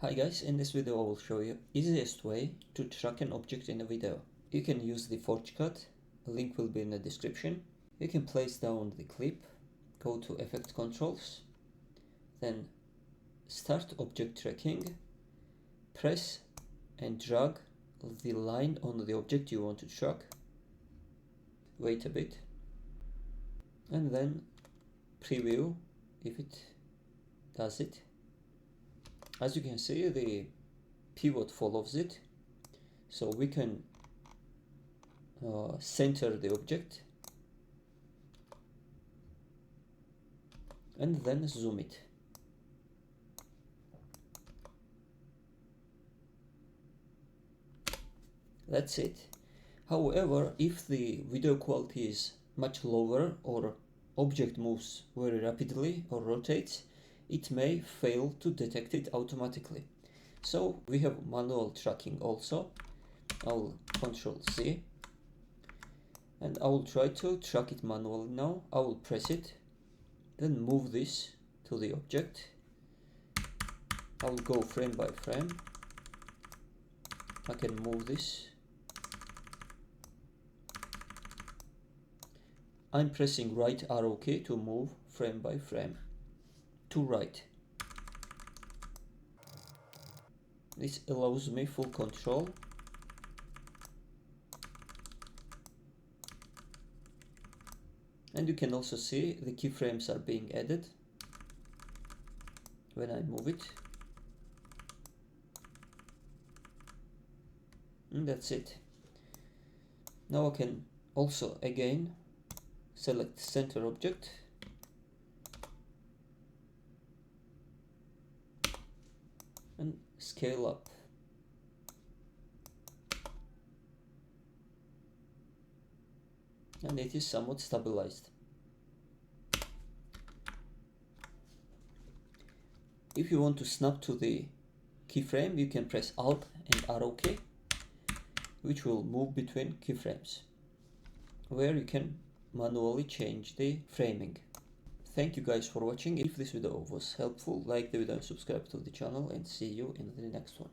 Hi guys, in this video I will show you easiest way to track an object in a video. You can use the ForgeCut, a link will be in the description. You can place down the clip, go to Effect Controls, then Start Object Tracking, press and drag the line on the object you want to track. Wait a bit, and then preview if it does it. As you can see, the pivot follows it, so we can center the object and then zoom it. That's it. However, if the video quality is much lower or object moves very rapidly or rotates, it may fail to detect it automatically. So we have manual tracking also. I'll Control C and I will try to track it manually now. I will press it, then move this to the object. I will go frame by frame. I can move this. I'm pressing right arrow key to move frame by frame to right. This allows me full control. And you can also see the keyframes are being added when I move it. And that's it. Now I can also again select center object and scale up. And it is somewhat stabilized. If you want to snap to the keyframe, you can press Alt and arrow key, which will move between keyframes, where you can manually change the framing. Thank you guys for watching. If this video was helpful, like the video and subscribe to the channel, and see you in the next one.